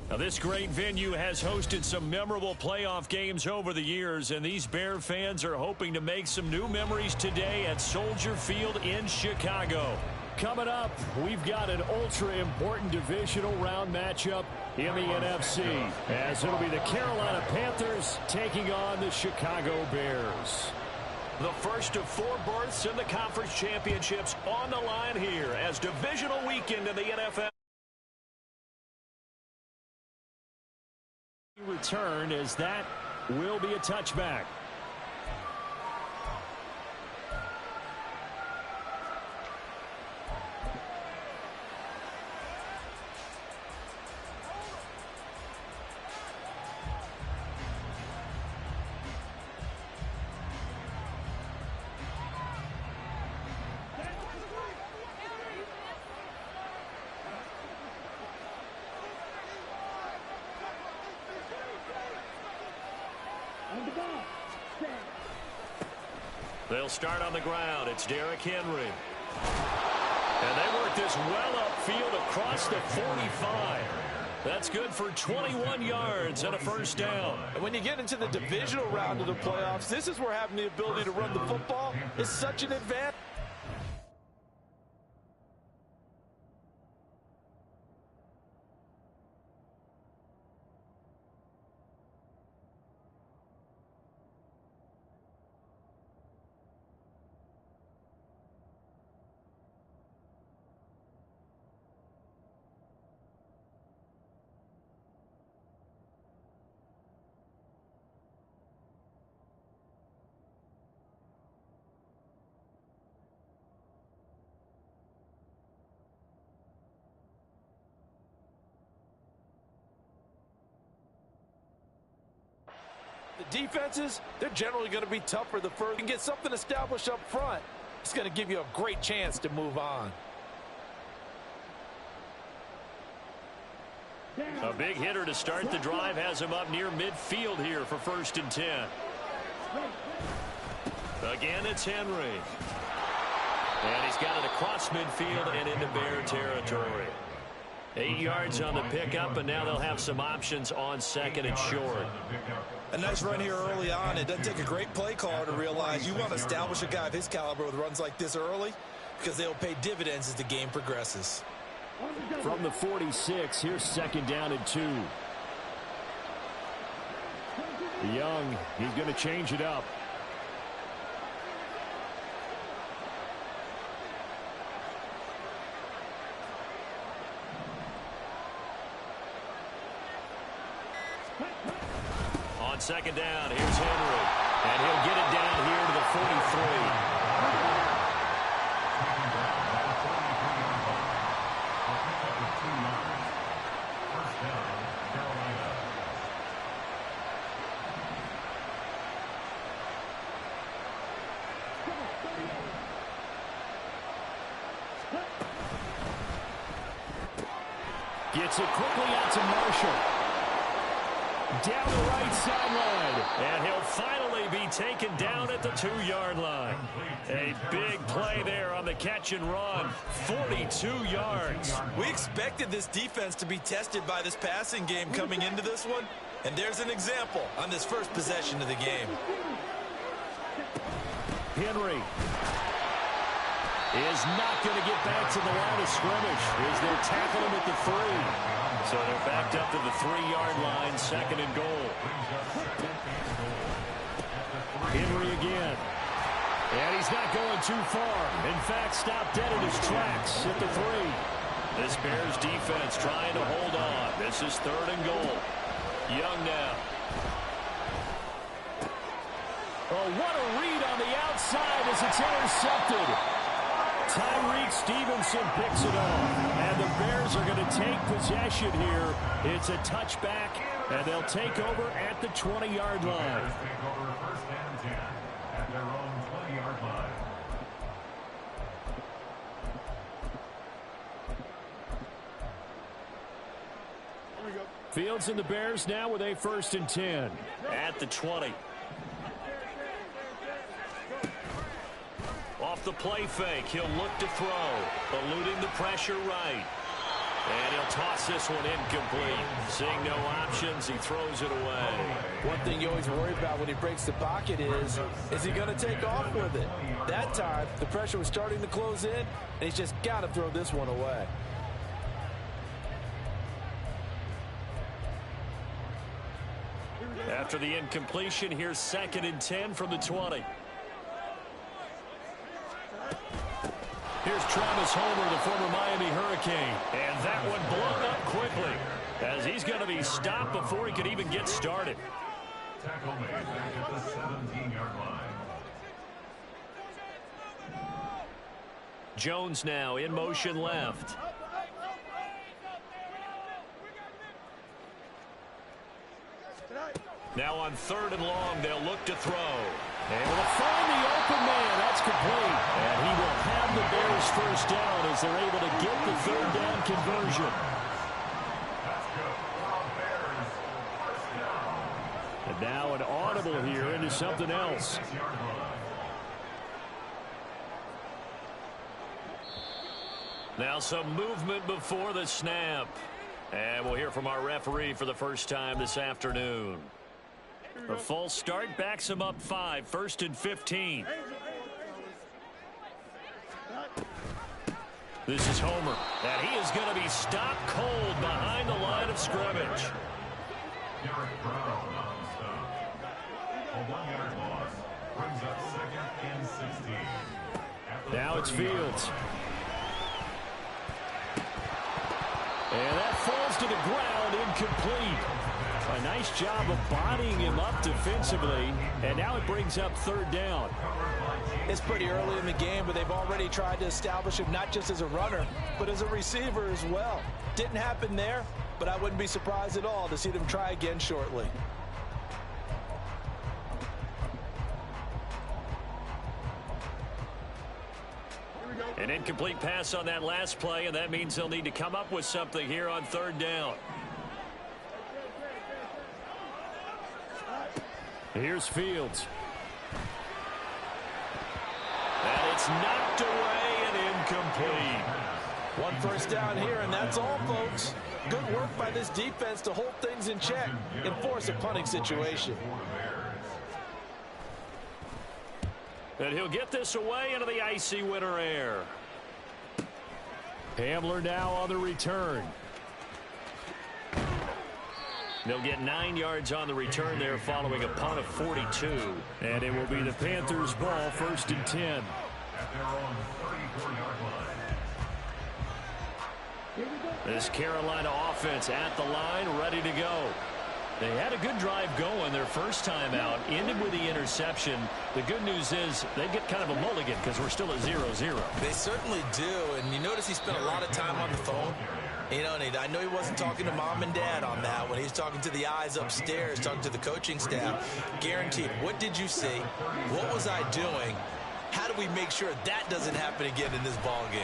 Now, this great venue has hosted some memorable playoff games over the years, and these Bear fans are hoping to make some new memories today at Soldier Field in Chicago. Coming up, we've got an ultra-important divisional round matchup in the NFC, as it'll be the Carolina Panthers taking on the Chicago Bears. The first of 4 berths in the conference championships on the line here as divisional weekend in the NFL. Return as that will be a touchback. They'll start on the ground. It's Derrick Henry. And they work this well upfield across the 45. That's good for 21 yards and a first down. And when you get into the divisional round of the playoffs, this is where having the ability to run the football is such an advantage. The defenses, they're generally going to be tougher the further you can get something established up front. It's going to give you a great chance to move on. A big hitter to start the drive has him up near midfield here for 1st and 10. Again, it's Henry. And he's got it across midfield and into Bear territory. 8 yards on the pickup, and now they'll have some options on 2nd and short. A nice run here early on. It doesn't take a great play caller to realize you want to establish a guy of his caliber with runs like this early because they'll pay dividends as the game progresses. From the 46, here's 2nd down and 2. Young, he's going to change it up. On 2nd down, here's Henry. And he'll get it down here to the 43. Gets it quickly out to Marshall. Down the right sideline. And he'll finally be taken down at the 2-yard line. A big play there on the catch and run. 42 yards. We expected this defense to be tested by this passing game coming into this one. And there's an example on this first possession of the game. Henry is not going to get back to the line of scrimmage as they'll tackle him at the 3. So they're backed up to the 3-yard line, 2nd and goal. Henry again. And he's not going too far. In fact, stopped dead in his tracks at the 3. This Bears defense trying to hold on. This is 3rd and goal. Young now. Oh, what a read on the outside as it's intercepted. Tyreek Stevenson picks it off, and the Bears are going to take possession here. It's a touchback, and they'll take over at the 20-yard line. Fields and the Bears now with a 1st and 10 at the 20. Off the play fake, he'll look to throw, eluding the pressure right. And he'll toss this one incomplete. Seeing no options, he throws it away. One thing you always worry about when he breaks the pocket is he going to take off with it? That time, the pressure was starting to close in, and he's just got to throw this one away. After the incompletion, here's 2nd and 10 from the 20. Here's Travis Homer, the former Miami Hurricane. And that one blown up quickly as he's going to be stopped before he could even get started. Tackle made back at the 17-yard line. Jones now in motion left. Now on 3rd and long, they'll look to throw. Able to find the open man. That's complete. And he will have the Bears first down as they're able to get the 3rd down conversion. And now an audible here into something else. Now some movement before the snap. And we'll hear from our referee for the first time this afternoon. A false start backs him up 5, 1st and 15. This is Homer, and he is going to be stopped cold behind the line of scrimmage. Derek Brown on the stop. A 1-yard loss brings up 2nd and 16. Now it's Fields. And that falls to the ground, incomplete. A nice job of bodying him up defensively, and now it brings up 3rd down. It's pretty early in the game, but they've already tried to establish him not just as a runner, but as a receiver as well. Didn't happen there, but I wouldn't be surprised at all to see them try again shortly. An incomplete pass on that last play, and that means they'll need to come up with something here on 3rd down. Here's Fields. And it's knocked away and incomplete. 1 first down here, and that's all, folks. Good work by this defense to hold things in check and force a punting situation. And he'll get this away into the icy winter air. Hamler now on the return. They'll get 9 yards on the return there following a punt of 42. And it will be the Panthers' ball, 1st and 10. At their own 34-yard line. This Carolina offense at the line, ready to go. They had a good drive going their first time out, ended with the interception. The good news is they get kind of a mulligan because we're still at 0-0. They certainly do, and you notice he spent a lot of time on the phone. You know, and I know he wasn't talking to mom and dad on that when he was talking to the eyes upstairs, talking to the coaching staff. Guaranteed. What did you see? What was I doing? How do we make sure that doesn't happen again in this ball game?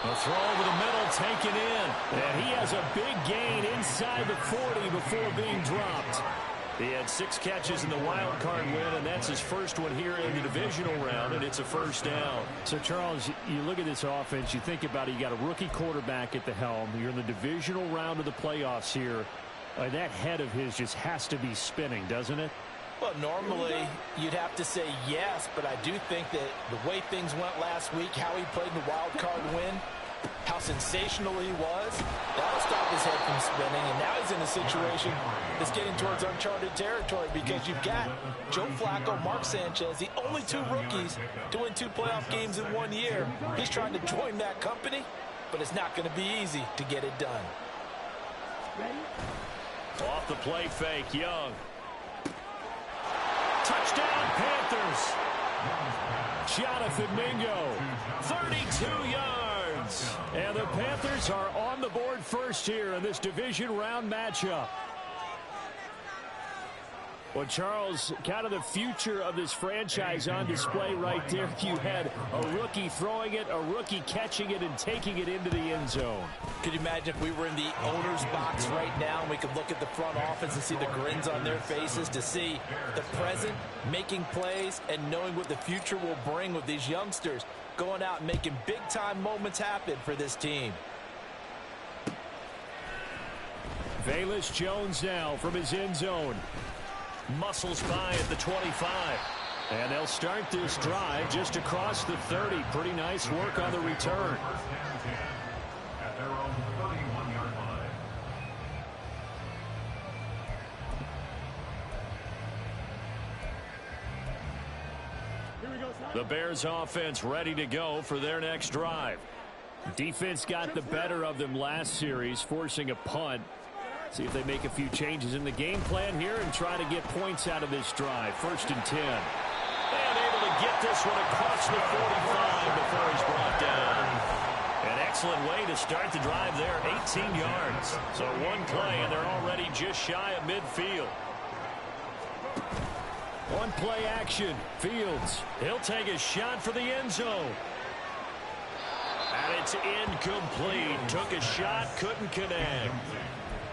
A throw over the middle, taken in. And he has a big gain inside the 40 before being dropped. He had 6 catches in the wild card win, and that's his first one here in the divisional round, and it's a first down. So, Charles, you look at this offense, you think about it, you got a rookie quarterback at the helm. You're in the divisional round of the playoffs here. That head of his just has to be spinning, doesn't it? Well, normally you'd have to say yes, but I do think that the way things went last week, how he played in the wild card win, how sensational he was, that'll stop his head from spinning. And now he's in a situation that's getting towards uncharted territory because you've got Joe Flacco, Mark Sanchez, the only 2 rookies to win 2 playoff games in 1 year. He's trying to join that company, but it's not going to be easy to get it done. Off the play fake, Young. Touchdown, Panthers. Jonathan Mingo, 32 yards. And the Panthers are on the board first here in this division round matchup. Well, Charles, kind of the future of this franchise on display right there. You had a rookie throwing it, a rookie catching it, and taking it into the end zone. Could you imagine if we were in the owner's box right now and we could look at the front office and see the grins on their faces, to see the present making plays and knowing what the future will bring with these youngsters? going out and making big-time moments happen for this team. Velus Jones now from his end zone. Muscles by at the 25. And they'll start this drive just across the 30. Pretty nice work on the return. First and 10 at their own 31-yard line. The Bears offense ready to go for their next drive. Defense got the better of them last series, forcing a punt. See if they make a few changes in the game plan here and try to get points out of this drive. First and 10. And able to get this one across the 45 before he's brought down. An excellent way to start the drive there, 18 yards. So one play, and they're already just shy of midfield. On play action, Fields. He'll take a shot for the end zone. And it's incomplete. Took a shot, couldn't connect.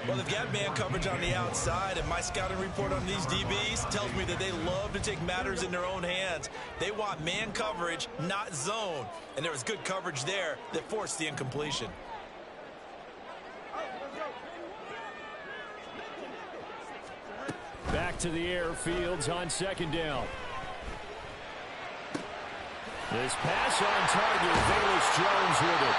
Well, they've got man coverage on the outside, and my scouting report on these DBs tells me that they love to take matters in their own hands. They want man coverage, not zone. And there was good coverage there that forced the incompletion. Back to the air, Fields on second down. This pass on target, Velus Jones with it.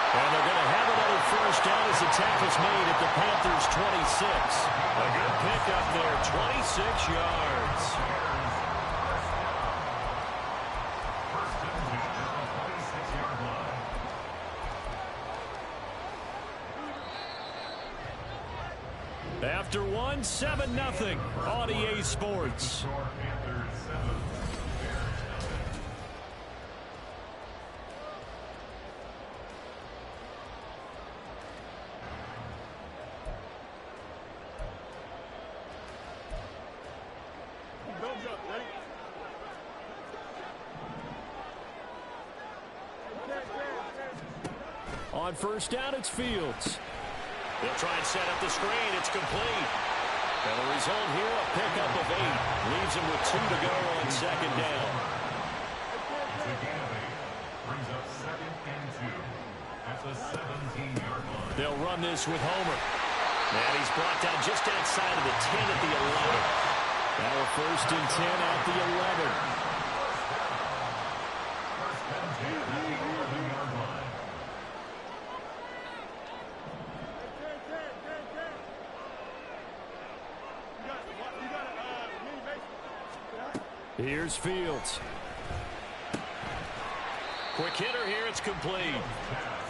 And they're going to have another first down as the tackle's made at the Panthers' 26. A good pickup there, 26 yards. First and 10 at the 26-yard line. After one, 7-0 on EA Sports. Score Panthers 7, Bears nothing. On first down, it's Fields. They'll try and set up the screen. It's complete. And the result here, a pickup of 8. Leaves him with 2 to go on second down. It's a gain of 8. Brings up 2nd and 2 at the 17-yard line. They'll run this with Homer. And he's brought down just outside of the 10 at the 11. Now a first and 10 at the 11. First and 10 at the 11-yard line. Here's Fields. Quick hitter here. It's complete.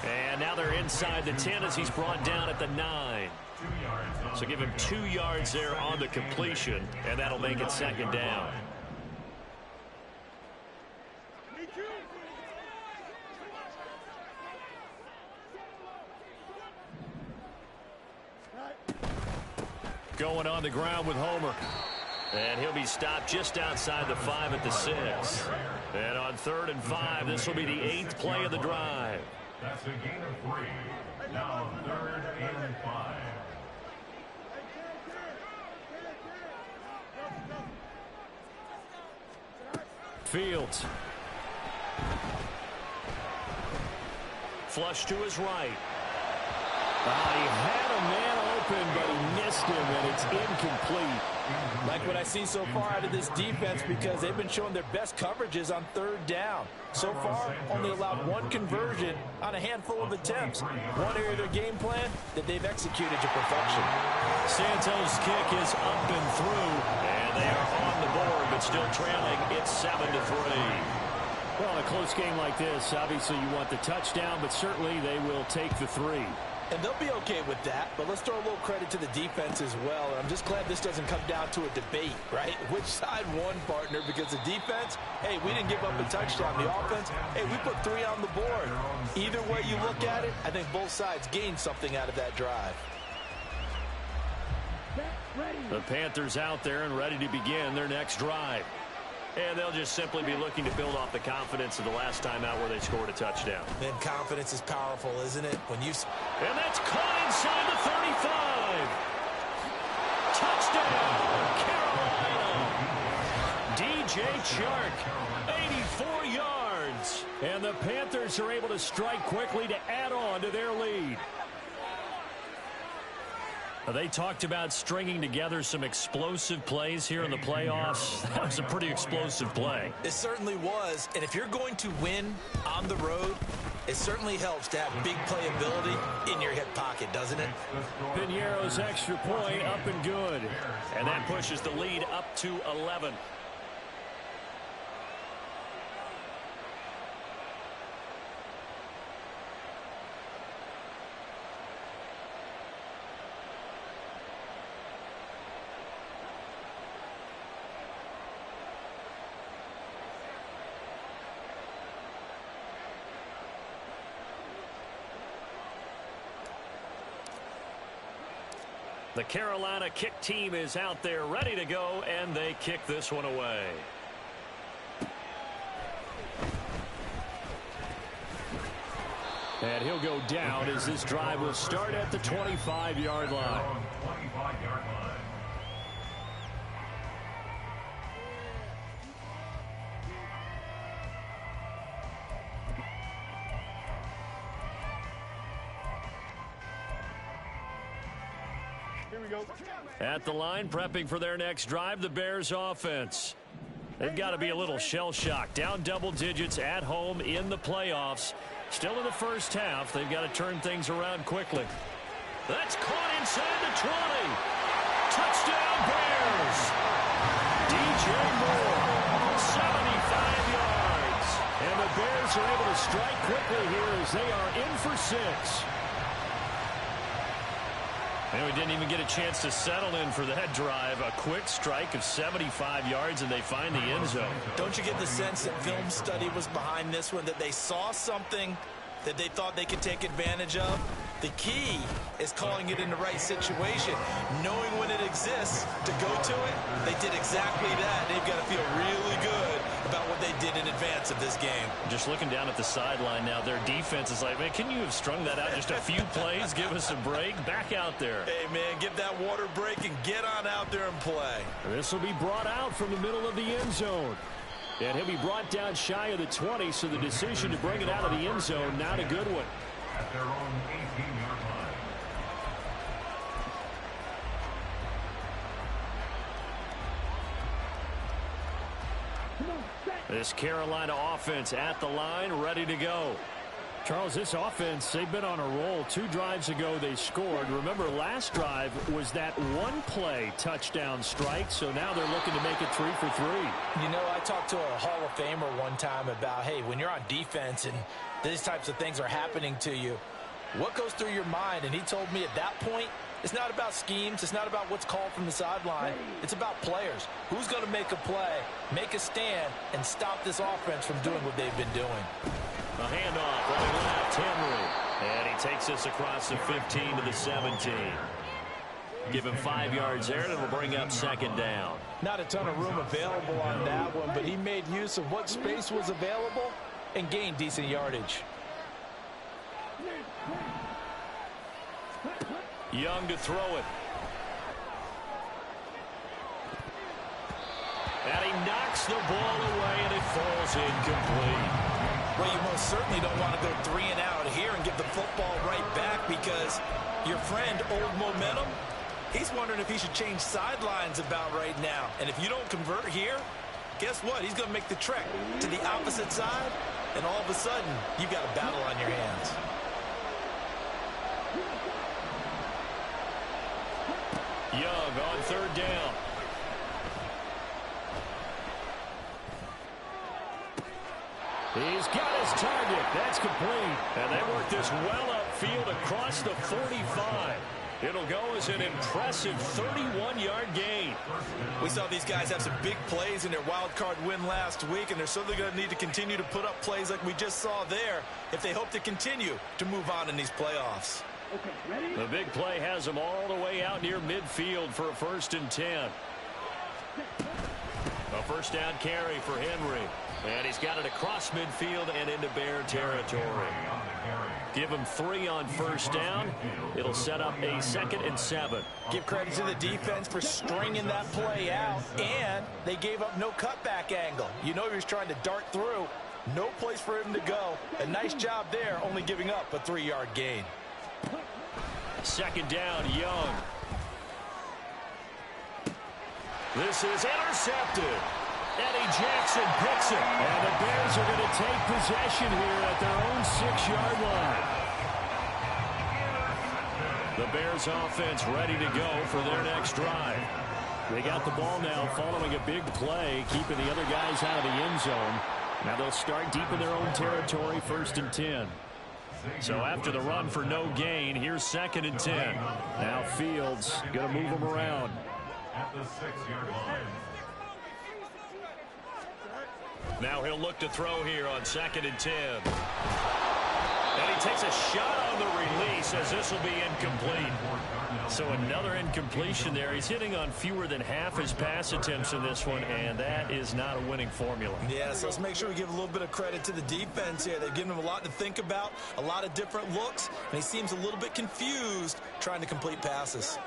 And now they're inside the 10 as he's brought down at the 9. 2 yards. So give him 2 yards there on the completion, and that'll make it second down. Going on the ground with Homer. And he'll be stopped just outside the 5 at the 6. And on 3rd and 5, this will be the 8th play of the drive. That's a gain of 3. Now 3rd and 5. Fields. Flush to his right. He had a man open, but he missed him, and it's incomplete. Like what I see so far out of this defense, because they've been showing their best coverages on 3rd down. So far, only allowed 1 conversion on a handful of attempts. One area of their game plan that they've executed to perfection. Santos' kick is up and through, and they are on the board, but still trailing. It's 7-3. Well, in a close game like this, obviously you want the touchdown, but certainly they will take the 3. And they'll be okay with that, but let's throw a little credit to the defense as well. And I'm just glad this doesn't come down to a debate, right? Which side won, partner? Because the defense, hey, we didn't give up a touchdown. The offense, hey, we put 3 on the board. Either way you look at it, I think both sides gained something out of that drive. The Panthers out there and ready to begin their next drive. And they'll just simply be looking to build off the confidence of the last time out where they scored a touchdown. Man, confidence is powerful, isn't it? When you... And that's caught inside the 35. Touchdown, Carolina. DJ Chark, 84 yards. yards. And the Panthers are able to strike quickly to add on to their lead. They talked about stringing together some explosive plays here in the playoffs. That was a pretty explosive play. It certainly was. And if you're going to win on the road, it certainly helps to have big playability in your hip pocket, doesn't it? Piñeiro's extra point up and good. And that pushes the lead up to 11. The Carolina kick team is out there ready to go, and they kick this one away. And he'll go down as this drive will start at the 25-yard line. 25-yard line. At the line, prepping for their next drive, the Bears offense. They've got to be a little shell-shocked. Down double digits at home in the playoffs. Still in the first half. They've got to turn things around quickly. That's caught inside the 20. Touchdown, Bears. DJ Moore, 75 yards. And the Bears are able to strike quickly here as they are in for 6. And we didn't even get a chance to settle in for that drive. A quick strike of 75 yards, and they find the end zone. Don't you get the sense that film study was behind this one, that they saw something that they thought they could take advantage of? The key is calling it in the right situation, knowing when it exists to go to it. They did exactly that. They've got to feel really good about what they did in advance of this game. Just looking down at the sideline now, their defense is like, man, can you have strung that out just a few plays? Give us a break. Back out there. Hey, man, give that water break and get on out there and play. This will be brought out from the middle of the end zone. And he'll be brought down shy of the 20, so the decision to bring it out of the end zone, not a good one. At their own 18-yard line. This Carolina offense at the line, ready to go. Charles, this offense, they've been on a roll. 2 drives ago, they scored. Remember, last drive was that one-play touchdown strike, so now they're looking to make it 3 for 3. You know, I talked to a Hall of Famer one time about, hey, when you're on defense and these types of things are happening to you, what goes through your mind? And he told me at that point, it's not about schemes. It's not about what's called from the sideline. It's about players. Who's going to make a play, make a stand, and stop this offense from doing what they've been doing? A handoff running left, Henry. And he takes this across the 15 to the 17. Give him 5 yards there, and it'll bring up second down. Not a ton of room available on that one, but he made use of what space was available and gained decent yardage. Young to throw it. And he knocks the ball away, and it falls incomplete. Well, you most certainly don't want to go 3 and out here and give the football right back, because your friend, Old Momentum, he's wondering if he should change sidelines about right now. And if you don't convert here, guess what? He's going to make the trek to the opposite side, and all of a sudden, you've got a battle on your hands. Young on third down. He's got his target. That's complete. And they work this well upfield across the 45. It'll go as an impressive 31-yard gain. We saw these guys have some big plays in their wild card win last week, and they're certainly going to need to continue to put up plays like we just saw there if they hope to continue to move on in these playoffs. Okay, ready? The big play has them all the way out near midfield for a 1st and 10. A first down carry for Henry. And he's got it across midfield and into Bear territory. Give him 3 on first down. It'll set up a 2nd and 7. Give credit to the defense for stringing that play out, and they gave up no cutback angle. You know he was trying to dart through. No place for him to go. A nice job there, only giving up a 3-yard gain. Second down, Young. This is intercepted. Eddie Jackson picks it. And the Bears are going to take possession here at their own 6-yard line. The Bears offense ready to go for their next drive. They got the ball now following a big play, keeping the other guys out of the end zone. Now they'll start deep in their own territory, 1st and 10. So after the run for no gain, here's 2nd and 10. Now Fields going to move them around. At the 6-yard line. Now he'll look to throw here on 2nd and 10. And he takes a shot on the release as this will be incomplete. So another incompletion there. He's hitting on fewer than half his pass attempts in this one, and that is not a winning formula. Yeah, so let's make sure we give a little bit of credit to the defense here. They've given him a lot to think about, a lot of different looks, and he seems a little bit confused trying to complete passes.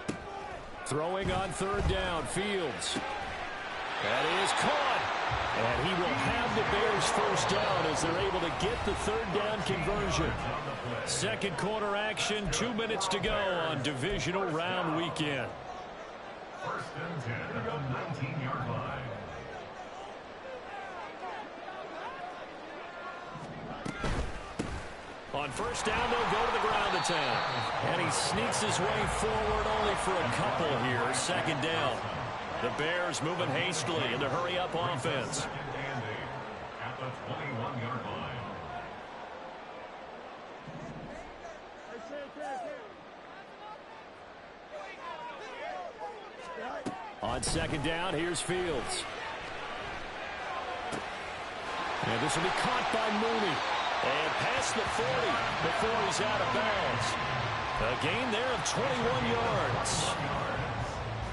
Throwing on 3rd down, Fields. That is caught. And he will have the Bears 1st down as they're able to get the 3rd down conversion. Second quarter action, 2 minutes to go on divisional round weekend. 1st and 10 at the 19-yard line. On 1st down, they'll go to the ground attack. And he sneaks his way forward only for a couple here. 2nd down. The Bears moving hastily in the hurry-up offense. At the 21-yard line. On 2nd down, here's Fields. And this will be caught by Mooney. And past the 40 before he's out of bounds. A gain there of 21 yards.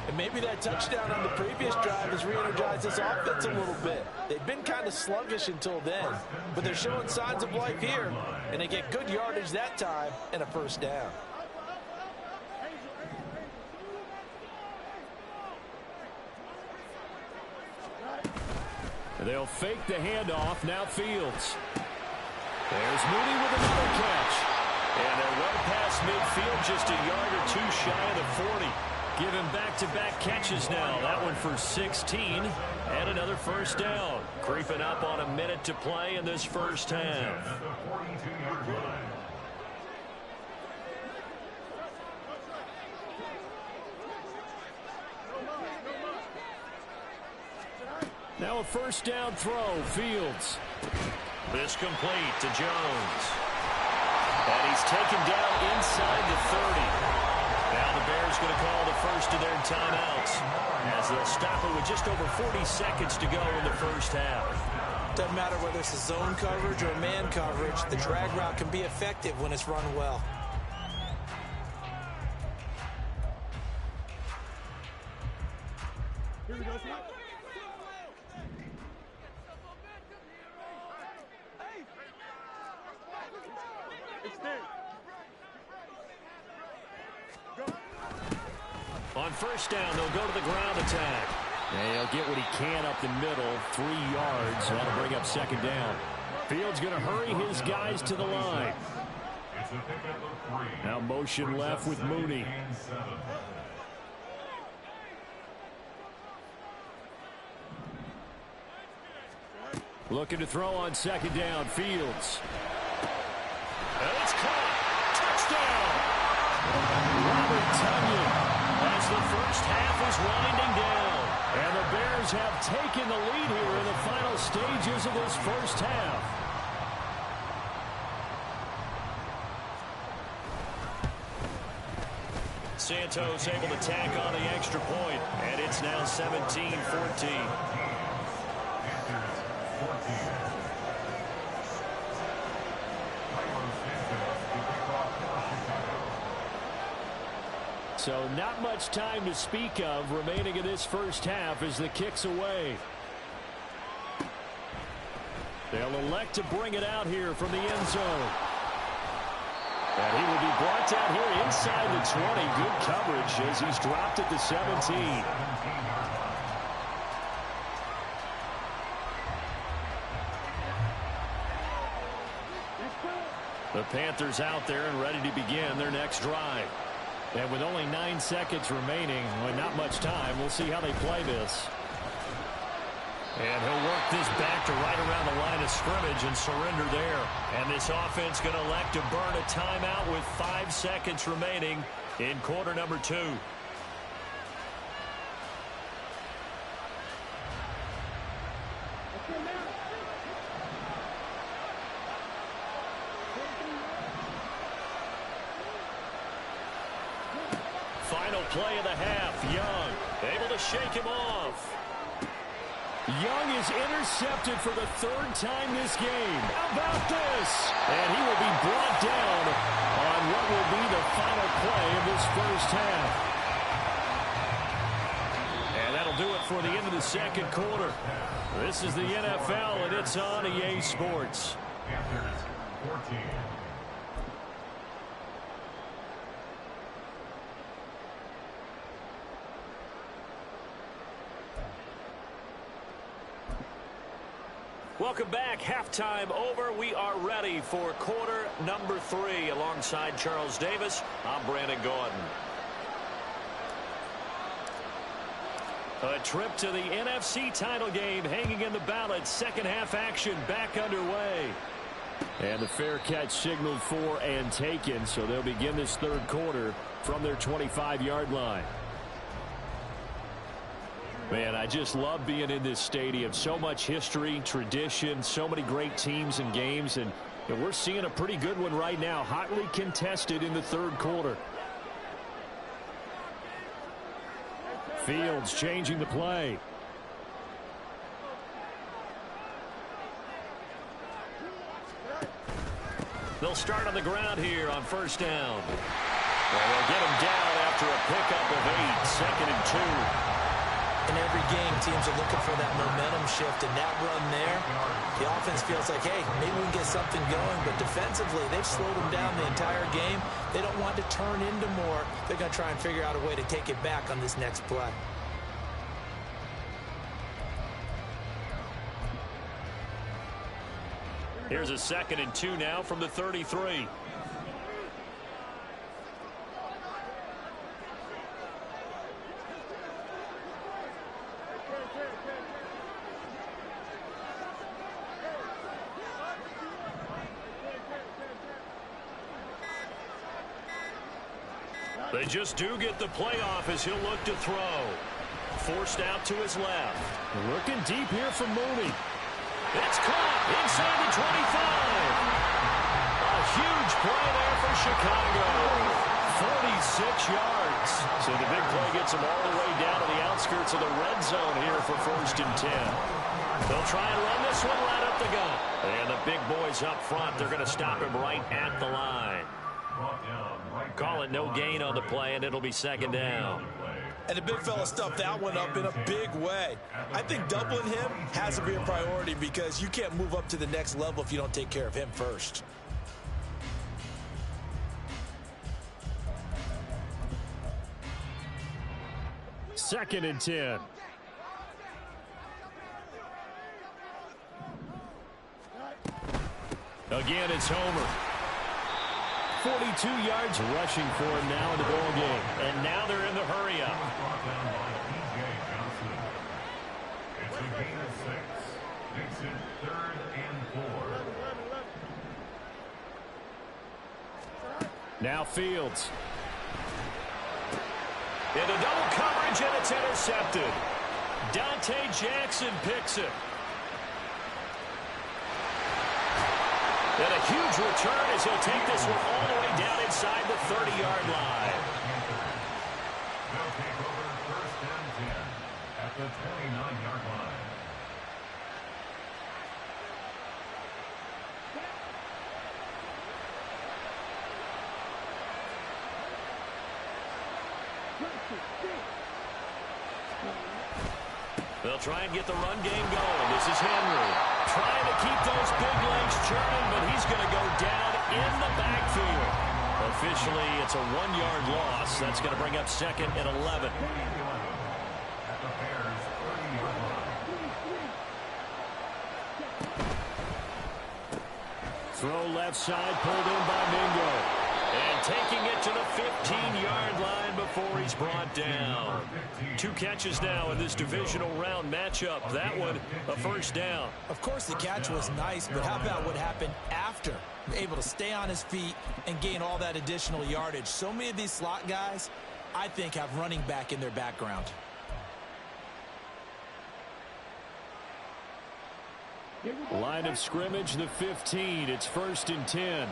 And maybe that touchdown on the previous drive has re-energized this offense a little bit. They've been kind of sluggish until then, but they're showing signs of life here, and they get good yardage that time and a 1st down. They'll fake the handoff. Now Fields. There's Mooney with another catch. And they're well past midfield, just a yard or 2 shy of the 40. Give him back-to-back catches now. That one for 16 and another 1st down. Creeping up on a minute to play in this 1st half. At the 42-yard line. Now a 1st down throw. Fields. This complete to Jones. And he's taken down inside the 30. Now the Bears going to call the first of their timeouts as they'll stop it with just over 40 seconds to go in the 1st half. Doesn't matter whether it's a zone coverage or man coverage, the drag route can be effective when it's run well. Here we go. On 1st down, they'll go to the ground attack. And he'll get what he can up the middle, 3 yards. That'll bring up 2nd down. Fields going to hurry his guys to the line. It's a pickup of 3. Now motion left with Mooney. Looking to throw on 2nd down, Fields. And it's caught. Touchdown! Robert Tonyan as the 1st half is winding down. And the Bears have taken the lead here in the final stages of this 1st half. Santos able to tack on the extra point, and it's now 17-14. So not much time to speak of remaining in this 1st half as the kick's away. They'll elect to bring it out here from the end zone. And he will be brought down here inside the 20. Good coverage as he's dropped at the 17. The Panthers out there and ready to begin their next drive. And with only 9 seconds remaining, with not much time, we'll see how they play this. And he'll work this back to right around the line of scrimmage and surrender there. And this offense going to elect to burn a timeout with 5 seconds remaining in quarter number 2. Final play of the half. Young able to shake him off. Young is intercepted for the 3rd time this game. How about this? And he will be brought down on what will be the final play of this first half. And that'll do it for the end of the second quarter. This is the NFL, and it's on EA Sports. Panthers 14. Welcome back. Halftime over. We are ready for quarter number 3. Alongside Charles Davis, I'm Brandon Gaudin. A trip to the NFC title game hanging in the balance. Second half action back underway. And the fair catch signaled for and taken, so they'll begin this third quarter from their 25-yard line. Man, I just love being in this stadium. So much history, tradition, so many great teams and games, and we're seeing a pretty good one right now, hotly contested in the third quarter. Fields changing the play. They'll start on the ground here on first down. Well, they'll get him down after a pickup of 8, 2nd and 2. In every game, teams are looking for that momentum shift, and that run there, the offense feels like, hey, maybe we can get something going, but defensively, they've slowed them down the entire game. They don't want to turn into more. They're going to try and figure out a way to take it back on this next play. Here's a 2nd and 2 now from the 33. They just do get the playoff as he'll look to throw. Forced out to his left. Looking deep here for Mooney. It's caught inside the 25. A huge play there for Chicago. 46 yards. So the big play gets him all the way down to the outskirts of the red zone here for 1st and 10. They'll try and run this one right up the gut. And the big boys up front, they're going to stop him right at the line. Call it no gain on the play, and it'll be 2nd down. And the big fella stuffed that one up in a big way. I think doubling him has to be a priority because you can't move up to the next level if you don't take care of him first. Second and 10. Again, it's Homer. 42 yards rushing for him now in the ball game. And now they're in the hurry up. It's a gain of 6. Makes it 3rd and 4. Now Fields. Into double coverage, and it's intercepted. Dante Jackson picks it. And a huge return as he'll take this one all the way down inside the 30-yard line. They'll take over 1st and 10 at the 29-yard line. They'll try and get the run game going. This is Henry trying to keep those big legs churning, but he's going to go down in the backfield. Officially, it's a 1-yard loss. That's going to bring up 2nd and 11. At the Bears' 30-yard line. Throw left side, pulled in by Mingo. And taking it to the 15-yard line before he's brought down. 2 catches now in this divisional round matchup. That one, a first down. Of course, the catch was nice, but how about what happened after? Able to stay on his feet and gain all that additional yardage. So many of these slot guys, I think, have running back in their background. Line of scrimmage, the 15. It's 1st and 10.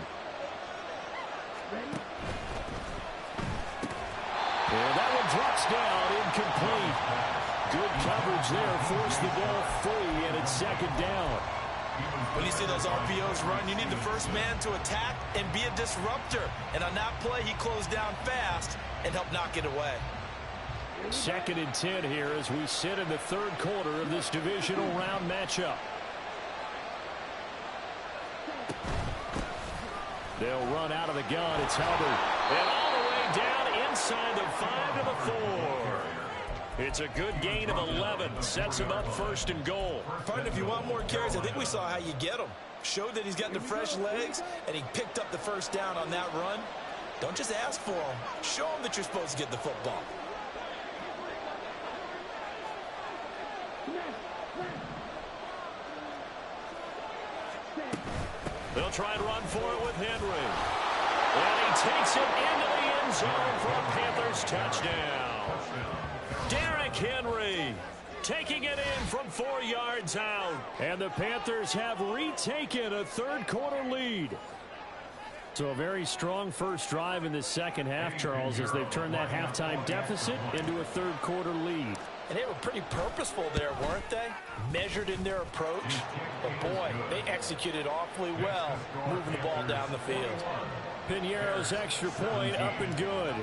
And that one drops down, incomplete. Good coverage there, forced the ball free, and it's 2nd down. When you see those RPOs run, you need the first man to attack and be a disruptor. And on that play, he closed down fast and helped knock it away. 2nd and 10 here as we sit in the 3rd quarter of this divisional round matchup. They'll run out of the gun. It's Hubbard. And all the way down inside the 5 to the 4. It's a good gain of 11. Sets him up 1st and goal. Partner, if you want more carries, I think we saw how you get him. Showed that he's got the fresh legs, and he picked up the first down on that run. Don't just ask for him. Show him that you're supposed to get the football. They'll try and run for it with Henry. And he takes it into the end zone for a Panthers touchdown. Derrick Henry taking it in from 4 yards out. And the Panthers have retaken a 3rd quarter lead. So a very strong first drive in the second half, Charles, as they've turned that halftime deficit into a 3rd quarter lead. And they were pretty purposeful there, weren't they? Measured in their approach. But, boy, they executed awfully well moving the ball down the field. Piñeiro's extra point up and good.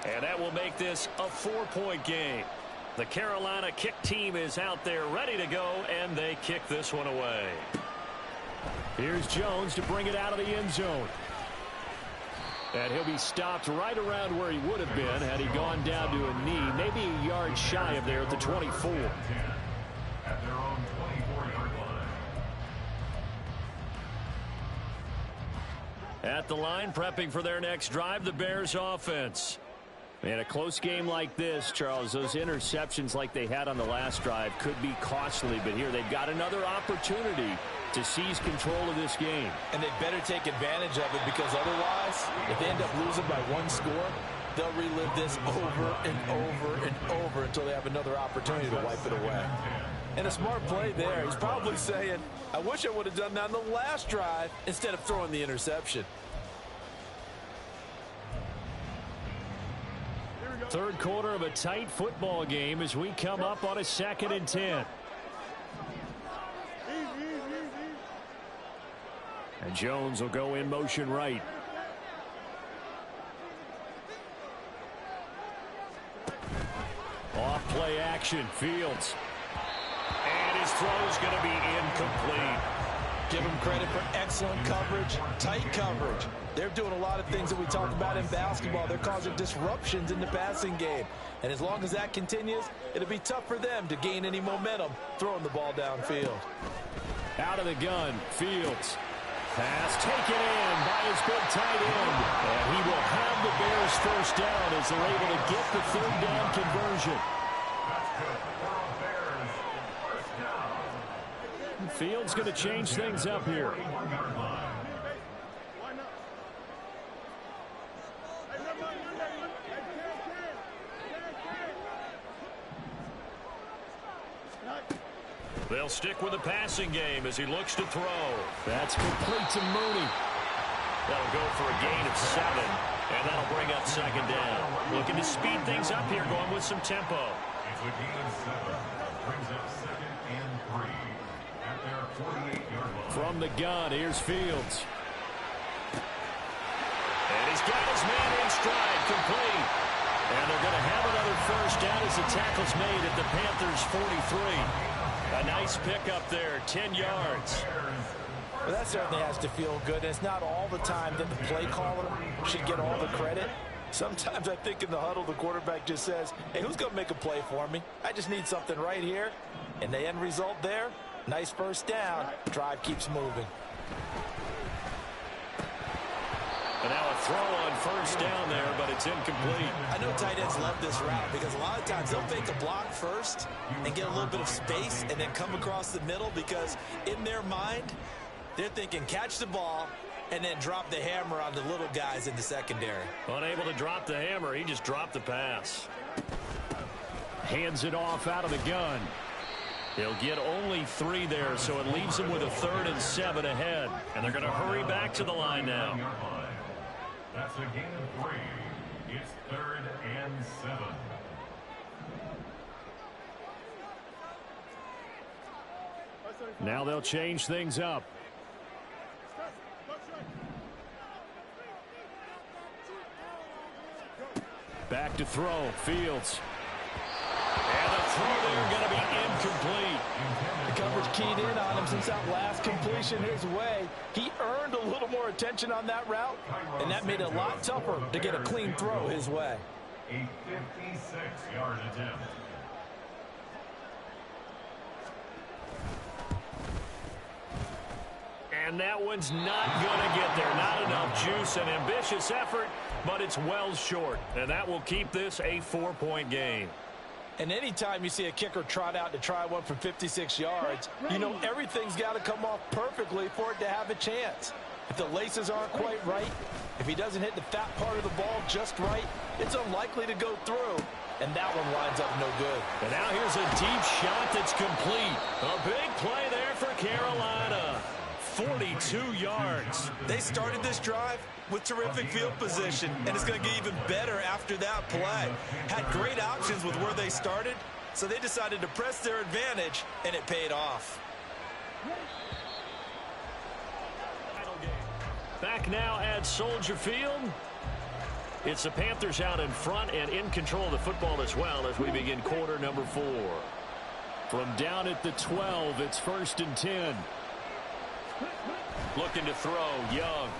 And that will make this a 4-point game. The Carolina kick team is out there ready to go, and they kick this one away. Here's Jones to bring it out of the end zone. And he'll be stopped right around where he would have been had he gone down to a knee, maybe a yard shy of there at the 24. At their own 24-yard line. At the line, prepping for their next drive, the Bears offense. In a close game like this, Charles, those interceptions like they had on the last drive could be costly, but here they've got another opportunity to seize control of this game. And they better take advantage of it, because otherwise, if they end up losing by 1 score, they'll relive this over and over and over until they have another opportunity to wipe it away. And a smart play there. He's probably saying, I wish I would have done that on the last drive instead of throwing the interception. 3rd quarter of a tight football game as we come up on a 2nd and 10. And Jones will go in motion right. Off play action, Fields. And his throw's going to be incomplete. Give them credit for excellent coverage, tight coverage. They're doing a lot of things that we talk about in basketball. They're causing disruptions in the passing game. And as long as that continues, it'll be tough for them to gain any momentum throwing the ball downfield. Out of the gun, Fields. Pass taken in by his big tight end. And he will have the Bears first down as they're able to get the 3rd down conversion. Fields going to change things up here. They'll stick with the passing game as he looks to throw. That's complete to Mooney. That'll go for a gain of 7, and that'll bring up 2nd down. Looking to speed things up here, going with some tempo. It's a gain of 7. Brings up 2nd and 3. At their 48-yard line. From the gun, here's Fields. And he's got his man in stride, complete. And they're going to have another first down as the tackle's made at the Panthers' 43. A nice pickup there, 10 yards. Well, that certainly has to feel good. And it's not all the time that the play caller should get all the credit. Sometimes I think in the huddle, the quarterback just says, hey, who's going to make a play for me? I just need something right here. And the end result there, nice first down. Drive keeps moving. And now a throw on first down there, but it's incomplete. I know tight ends love this route because a lot of times they'll fake a block first and get a little bit of space and then come across the middle because in their mind, they're thinking catch the ball and then drop the hammer on the little guys in the secondary. Unable to drop the hammer, he just dropped the pass. Hands it off out of the gun. He'll get only 3 there, so it leaves him with a 3rd and 7 ahead. And they're going to hurry back to the line now. That's a gain of 3. It's 3rd and 7. Now they'll change things up. Back to throw. Fields. And the throw there going to be incomplete. The coverage keyed in on him since that last completion his way. He earned a little more attention on that route, and that made it a lot tougher to get a clean throw his way. A 56-yard attempt. And that one's not going to get there. Not enough juice. An ambitious effort, but it's well short. And that will keep this a 4-point game. And anytime you see a kicker trot out to try one from 56 yards, you know everything's got to come off perfectly for it to have a chance. If the laces aren't quite right, if he doesn't hit the fat part of the ball just right, it's unlikely to go through. And that one winds up no good. And now here's a deep shot that's complete. A big play there for Carolina. 42 yards. They started this drive with terrific field position, and it's going to get even better after that play. Had great options with where they started, so they decided to press their advantage, and it paid off. Back now at Soldier Field. It's the Panthers out in front and in control of the football as well as we begin quarter number 4. From down at the 12, it's 1st and 10. Looking to throw, Young.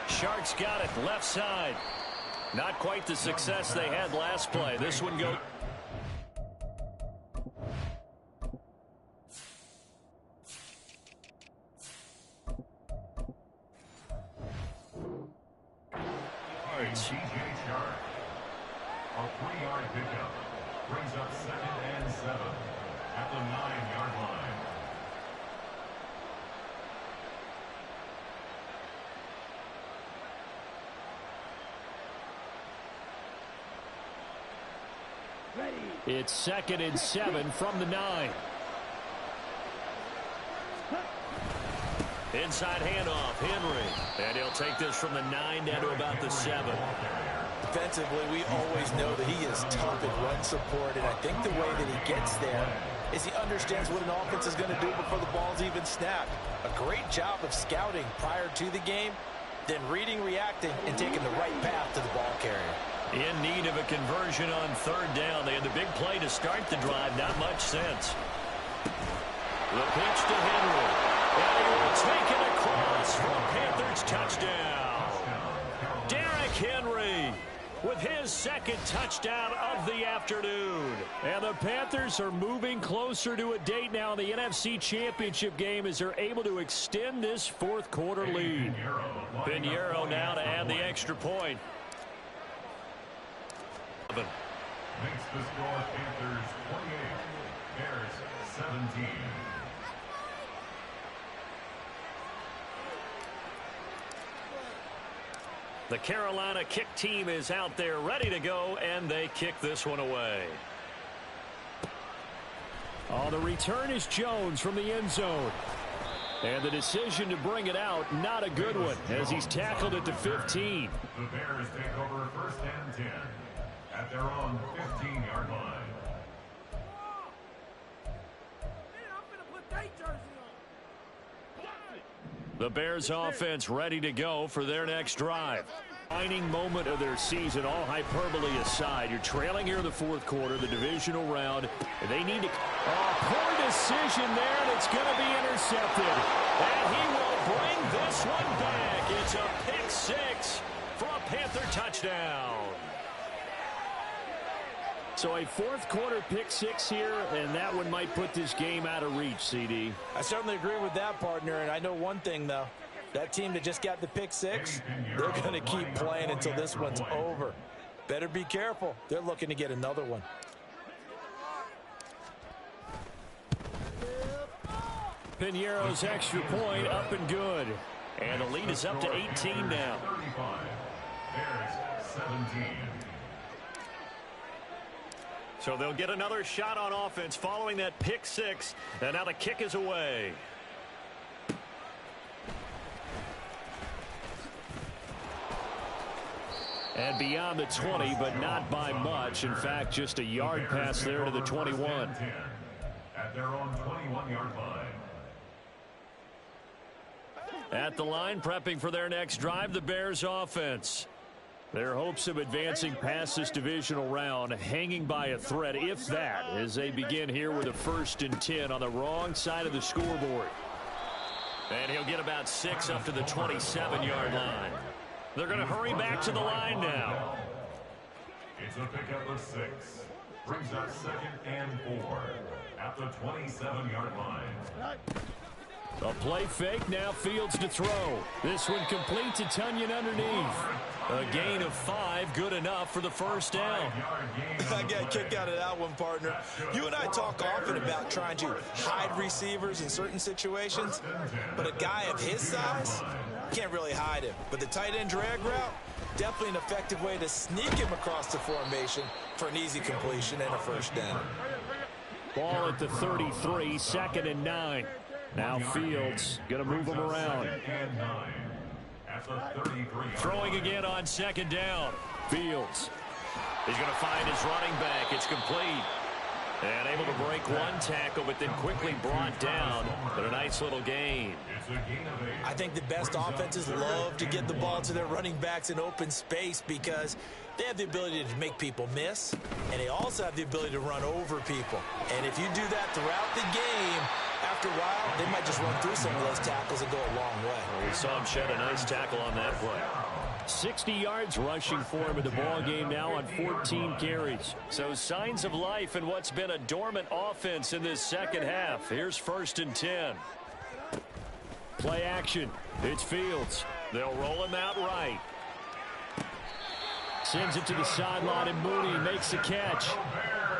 Sharks got it, left side. Not quite the success they had last play. This one goes. DJ Shark. A 3-yard pickup brings up 2nd and 7 at the 9-yard line. It's 2nd and 7 from the 9. Inside handoff, Henry. And he'll take this from the 9 down to about the 7. Defensively, we always know that he is tough in run support, and I think the way that he gets there is he understands what an offense is going to do before the ball's even snapped. A great job of scouting prior to the game, then reading, reacting, and taking the right path to the ball carrier. In need of a conversion on 3rd down. They had the big play to start the drive. Not much sense. The pitch to Henry. And he will take it across for a Panthers touchdown. Derrick Henry with his 2nd touchdown of the afternoon. And the Panthers are moving closer to a date now in the NFC Championship game as they're able to extend this 4th quarter lead. Pinheiro now to add the extra point. Makes the score Panthers 28, Bears 17. The Carolina kick team is out there ready to go, and they kick this one away. Oh, the return is Jones from the end zone. And the decision to bring it out, not a good one, as he's tackled at the 15. The Bears take over 1st and 10 at their own 15-yard line. The Bears offense ready to go for their next drive. Defining moment of their season, all hyperbole aside. You're trailing here in the 4th quarter, the divisional round. And they need to... Oh, poor decision there, and it's going to be intercepted. And he will bring this one back. It's a pick 6 for a Panther touchdown. So a 4th quarter pick 6 here, and that one might put this game out of reach, CD. I certainly agree with that, partner, and I know one thing, though. That team that just got the pick six, they're going to keep playing until this one's over. Better be careful. They're looking to get another one. Piñeiro's extra point up and good. And the lead is up to 18 now. 35. Bears 17. So they'll get another shot on offense following that pick six. And now the kick is away. And beyond the 20, but not by much. In fact, just a yard pass there to the 21. At their own 21-yard line. At the line, prepping for their next drive, the Bears offense. Their hopes of advancing past this divisional round hanging by a thread, if that, as they begin here with a 1st and 10 on the wrong side of the scoreboard. And he'll get about 6 up to the 27-yard line. They're going to hurry back to the line now. It's a pickup of 6. Brings up 2nd and 4 at the 27-yard line. A play fake, now Fields to throw. This one complete to Tonyan underneath. A gain of 5, good enough for the first down. I got a kick out of that one, partner. You and I talk often about trying to hide receivers in certain situations, but a guy of his size can't really hide him. But the tight end drag route, definitely an effective way to sneak him across the formation for an easy completion and a first down. Ball at the 33, 2nd and 9. Now Fields going to move him around. Throwing again on 2nd down. Fields. He's going to find his running back. It's complete. And able to break one tackle, but then quickly brought down. But a nice little gain. I think the best offenses love to get the ball to their running backs in open space because they have the ability to make people miss, and they also have the ability to run over people. And if you do that throughout the game, after a while, they might just run through some of those tackles and go a long way. We saw him shed a nice tackle on that play. 60 yards rushing for him in the ball game now on 14 carries. So signs of life in what's been a dormant offense in this second half. Here's 1st and 10. Play action. It's Fields. They'll roll him out right. Sends it to the sideline, and Mooney makes the catch.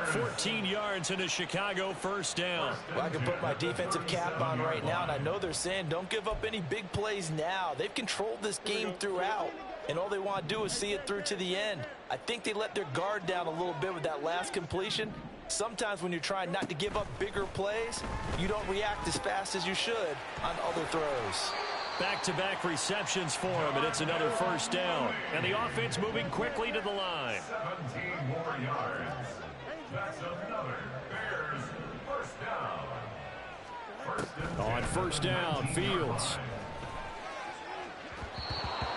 14 yards and a Chicago first down. Well, I can put my defensive cap on right now, and I know they're saying don't give up any big plays now. They've controlled this game throughout, and all they want to do is see it through to the end. I think they let their guard down a little bit with that last completion. Sometimes when you're trying not to give up bigger plays, you don't react as fast as you should on other throws. Back-to-back receptions for him, and it's another first down. And the offense moving quickly to the line. 17 more yards. That's another Bears first down. On first down, Fields.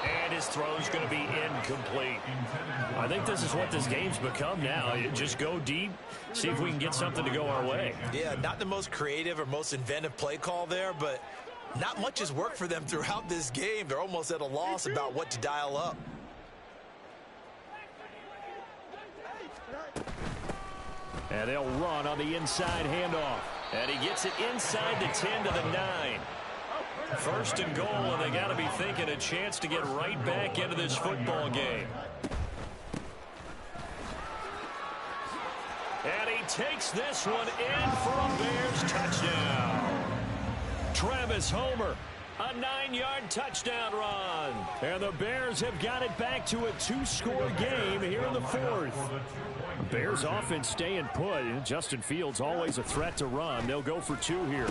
And his throw's going to be incomplete. I think this is what this game's become now. Just go deep, see if we can get something to go our way. Yeah, not the most creative or most inventive play call there, but not much has worked for them throughout this game. They're almost at a loss about what to dial up. And they'll run on the inside handoff. And he gets it inside the 10 to the 9. 1st and goal, and they got to be thinking a chance to get right back into this football game. And he takes this one in for a Bears touchdown. Travis Homer, a 9-yard touchdown run. And the Bears have got it back to a 2-score game here in the 4th. Bears offense staying put. Justin Fields always a threat to run. They'll go for 2 here.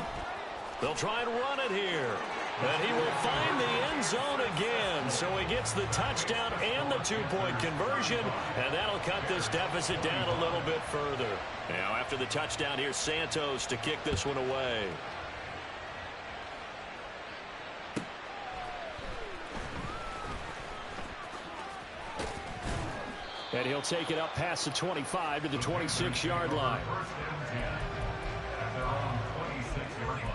They'll try and run it here. And he will find the end zone again. So he gets the touchdown and the 2-point conversion. And that'll cut this deficit down a little bit further. Now after the touchdown, here's Santos to kick this one away. And he'll take it up past the 25 to the 26-yard line. First and 10 at their own 26-yard line.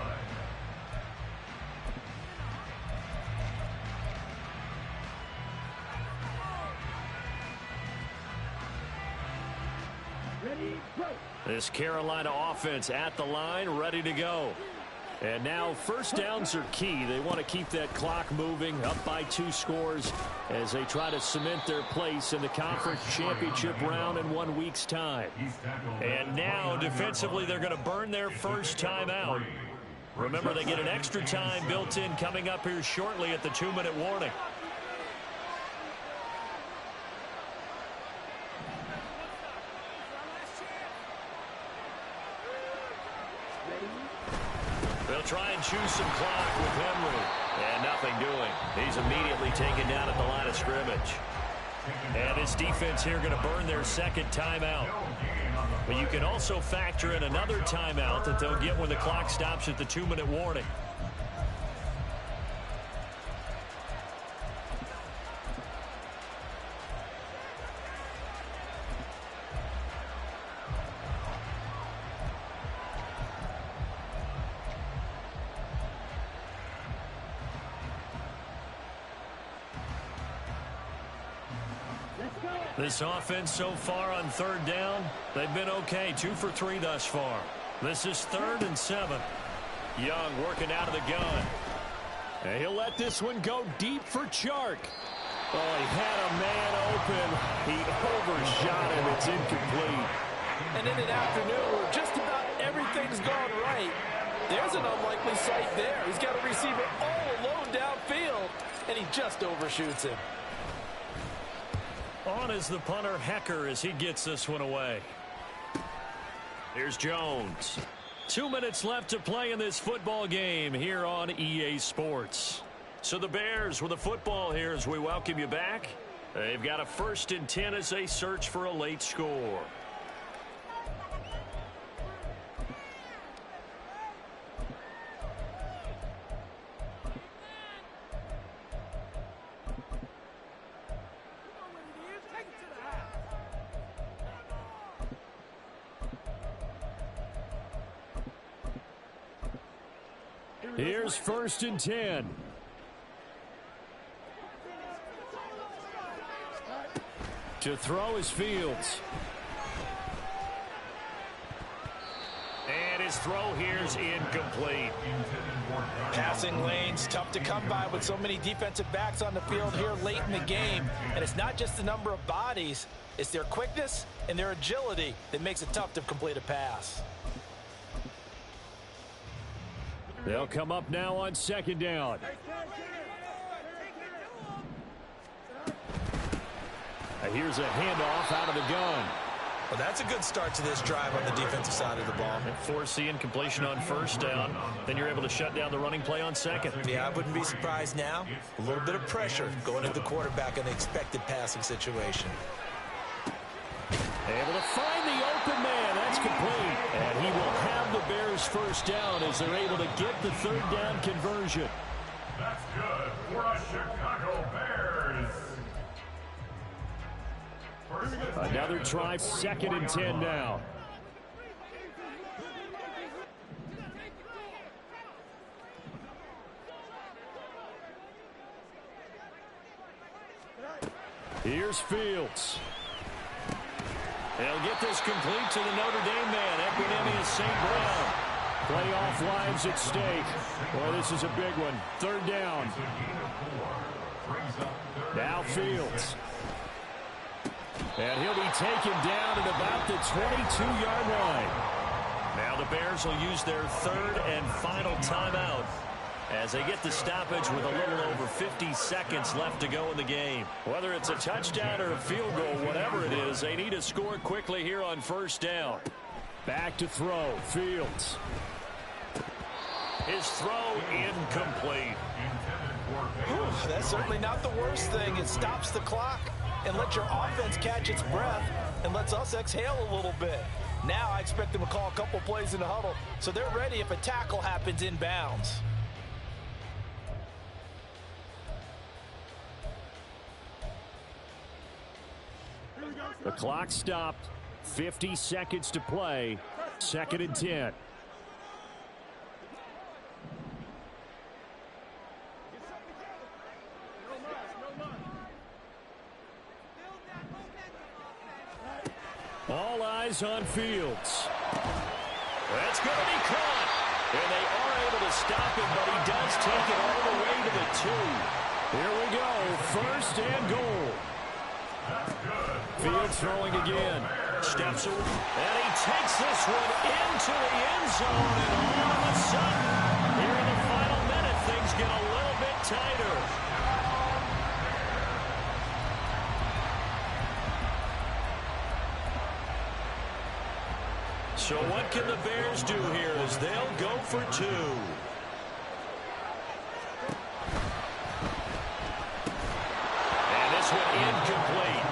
This Carolina offense at the line, ready to go. And now first downs are key. They want to keep that clock moving, up by 2 scores as they try to cement their place in the conference championship round in 1 week's time. And now defensively they're going to burn their first timeout. Remember, they get an extra time built in coming up here shortly at the 2-minute warning. They'll try and choose some clock with Henry. And nothing doing. He's immediately taken down at the line of scrimmage. And this defense here going to burn their second timeout. But you can also factor in another timeout that they'll get when the clock stops at the 2-minute warning. This offense so far on 3rd down, they've been okay. 2 for 3 thus far. This is 3rd and 7. Young working out of the gun. And he'll let this one go deep for Chark. Oh, he had a man open. He overshot him. It's incomplete. And in an afternoon where just about everything's gone right, there's an unlikely sight there. He's got a receiver all alone downfield, and he just overshoots him. On is the punter, Hecker, as he gets this one away. Here's Jones. 2 minutes left to play in this football game here on EA Sports. So the Bears with the football here as we welcome you back. They've got a 1st and 10 as they search for a late score. Here's 1st and 10. To throw is Fields. And his throw here's incomplete. Passing lanes, tough to come by with so many defensive backs on the field here late in the game. And it's not just the number of bodies, it's their quickness and their agility that makes it tough to complete a pass. They'll come up now on 2nd down. Here's a handoff out of the gun. Well, that's a good start to this drive on the defensive side of the ball. Force the incompletion on 1st down. Then you're able to shut down the running play on 2nd. Yeah, I wouldn't be surprised now. A little bit of pressure going at the quarterback in the expected passing situation. Able to find the open man. That's complete. And he will have the Bears 1st down as they're able to get the 3rd down conversion. That's good for a Chicago Bears. Another try, 2nd and 10 now. Here's Fields. They'll get this complete to the Notre Dame man, Equanimeous St. Brown. Playoff lives at stake. Boy, this is a big one. 3rd down. Now Fields. And he'll be taken down at about the 22-yard line. Now the Bears will use their 3rd and final timeout as they get the stoppage with a little over 50 seconds left to go in the game. Whether it's a touchdown or a field goal, whatever it is, they need to score quickly here on 1st down. Back to throw. Fields. His throw incomplete. Whew, that's certainly not the worst thing. It stops the clock and lets your offense catch its breath and lets us exhale a little bit. Now I expect them to call a couple plays in the huddle so they're ready if a tackle happens inbounds. The clock stopped. 50 seconds to play. 2nd and 10. All eyes on Fields. That's going to be caught. And they are able to stop him, but he does take it all the way to the 2. Here we go, 1st and goal. Fields throwing again. Steps away, and he takes this one into the end zone, and all of a sudden, here in the final minute, things get a little bit tighter. So what can the Bears do here as they'll go for 2? And this one incomplete.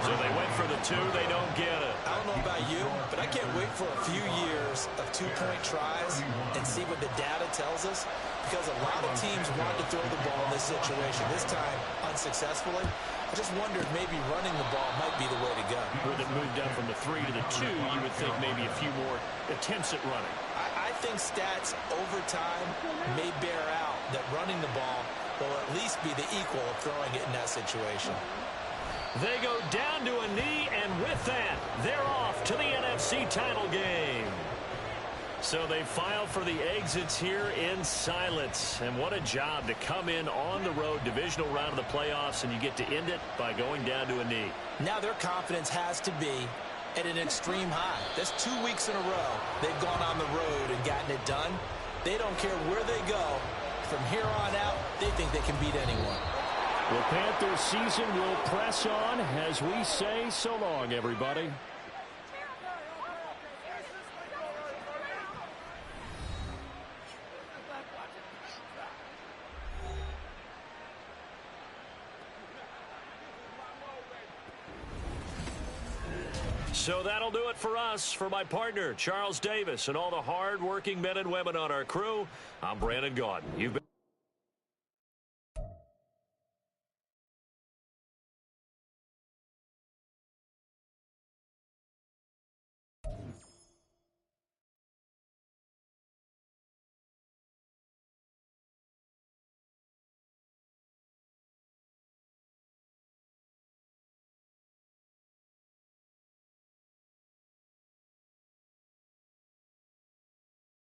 So they went for the 2, they don't get it. I don't know about you, but I can't wait for a few years of 2-point tries and see what the data tells us, because a lot of teams want to throw the ball in this situation. This time, unsuccessfully. I just wondered maybe running the ball might be the way to go. With it moved up from the 3 to the 2, you would think maybe a few more attempts at running. I think stats over time may bear out that running the ball will at least be the equal of throwing it in that situation. They go down to a knee, and with that, they're off to the NFC title game. So they file for the exits here in silence. And what a job to come in on the road, divisional round of the playoffs, and you get to end it by going down to a knee. Now their confidence has to be at an extreme high. That's 2 weeks in a row they've gone on the road and gotten it done. They don't care where they go. From here on out, they think they can beat anyone. The Panthers season will press on as we say so long, everybody. So that'll do it for us. For my partner, Charles Davis, and all the hard-working men and women on our crew, I'm Brandon Gaudin. You've been